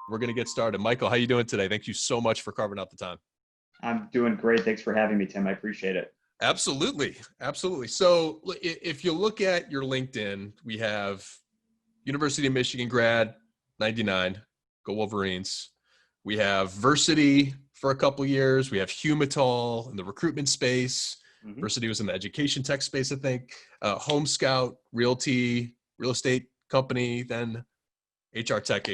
We're going to get started. Michael, how you doing today? Thank you so much for carving out the time. I'm doing great. Thanks for having me, Tim. I appreciate it. Absolutely. Absolutely. So if you look at your LinkedIn, we have University of Michigan grad, 99, go Wolverines. We have Versity for a couple years. We have Humatol in the recruitment space. Versity was in the education tech space, I think. Home Scout, Realty, real estate company, then HR tech.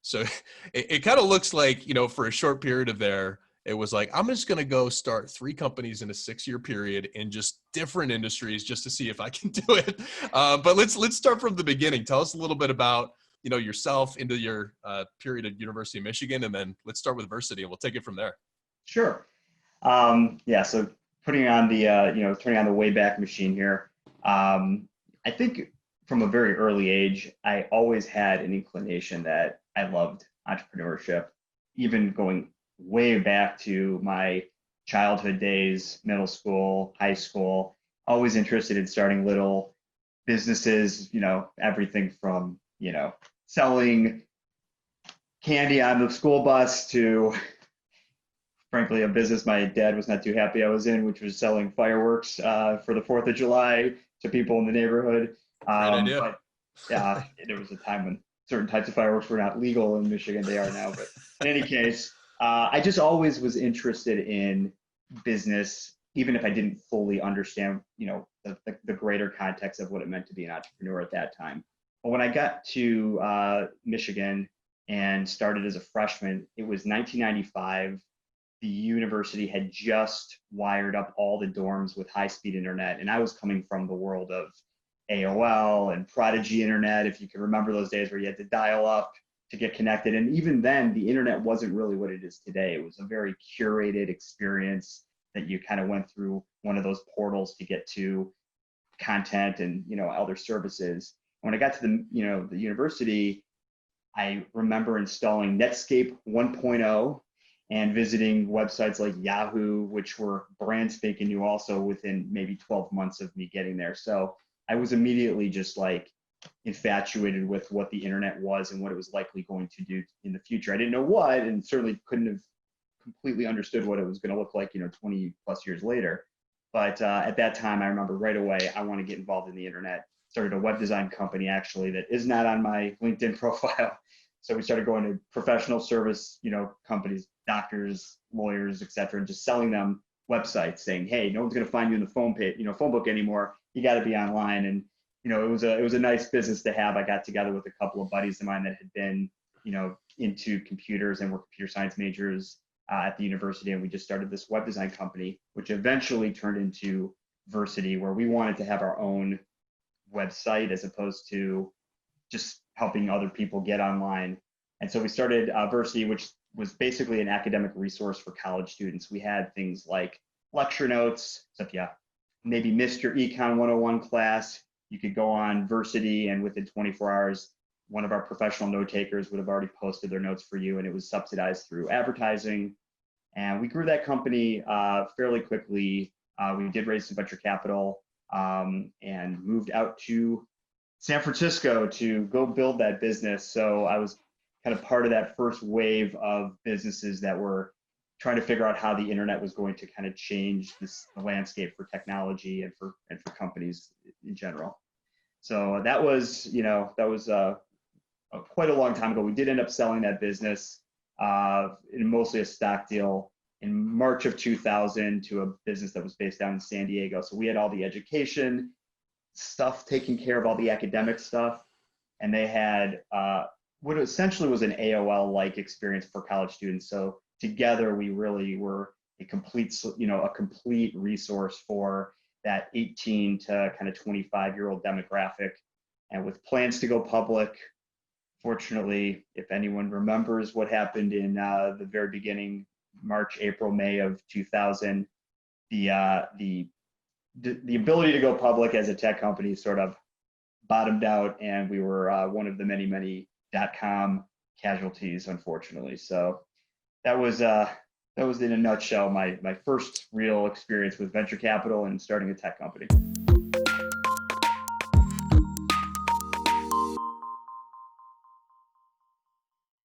So it kind of looks like, for a short period of there, it was like, I'm just going to go start 3 companies in a 6-year period in just different industries just to see if I can do it. But let's start from the beginning. Tell us a little bit about, yourself into your period at University of Michigan, and then let's start with Versity and we'll take it from there. Sure. So putting on the, turning on the Wayback Machine here. I think from a very early age, I always had an inclination that I loved entrepreneurship, even going way back to my childhood days, middle school, high school, always interested in starting little businesses, everything from, selling candy on the school bus to, frankly, a business my dad was not too happy I was in, which was selling fireworks for the 4th of July to people in the neighborhood. Great idea. But there was a time when certain types of fireworks were not legal in Michigan. They are now. But in any case, I just always was interested in business, even if I didn't fully understand, the greater context of what it meant to be an entrepreneur at that time. But when I got to Michigan and started as a freshman, it was 1995. The university had just wired up all the dorms with high-speed internet, and I was coming from the world of AOL and Prodigy internet, if you can remember those days where you had to dial up to get connected. And even then, the internet wasn't really what it is today. It was a very curated experience that you kind of went through one of those portals to get to content and, other services. When I got to the university, I remember installing Netscape 1.0 and visiting websites like Yahoo, which were brand spanking new also within maybe 12 months of me getting there. So I was immediately just like infatuated with what the internet was and what it was likely going to do in the future. I didn't know what, and certainly couldn't have completely understood what it was going to look like, 20 plus years later. But at that time, I remember right away, I want to get involved in the internet. Started a web design company actually that is not on my LinkedIn profile. So we started going to professional service, companies, doctors, lawyers, et cetera, and just selling them websites saying, hey, no one's going to find you in the phone book anymore. You got to be online. And, it was a nice business to have. I got together with a couple of buddies of mine that had been, into computers and were computer science majors at the university. And we just started this web design company, which eventually turned into Versity, where we wanted to have our own website as opposed to just helping other people get online. And so we started Versity, which was basically an academic resource for college students. We had things like lecture notes. So if you maybe missed your Econ 101 class, you could go on Versity, and within 24 hours, one of our professional note takers would have already posted their notes for you, and it was subsidized through advertising. And we grew that company fairly quickly. We did raise some venture capital and moved out to San Francisco to go build that business. So I was kind of part of that first wave of businesses that were trying to figure out how the internet was going to kind of change the landscape for technology and for companies in general. So that was, quite a long time ago. We did end up selling that business in mostly a stock deal in March of 2000 to a business that was based down in San Diego. So we had all the education stuff, taking care of all the academic stuff, and they had what essentially was an AOL-like experience for college students. So together, we really were a complete resource for that 18 to kind of 25-year-old demographic, and with plans to go public. Fortunately, if anyone remembers what happened in the very beginning, March, April, May of 2000, the ability to go public as a tech company sort of bottomed out, and we were one of the many .com casualties, unfortunately. So that was in a nutshell my first real experience with venture capital and starting a tech company.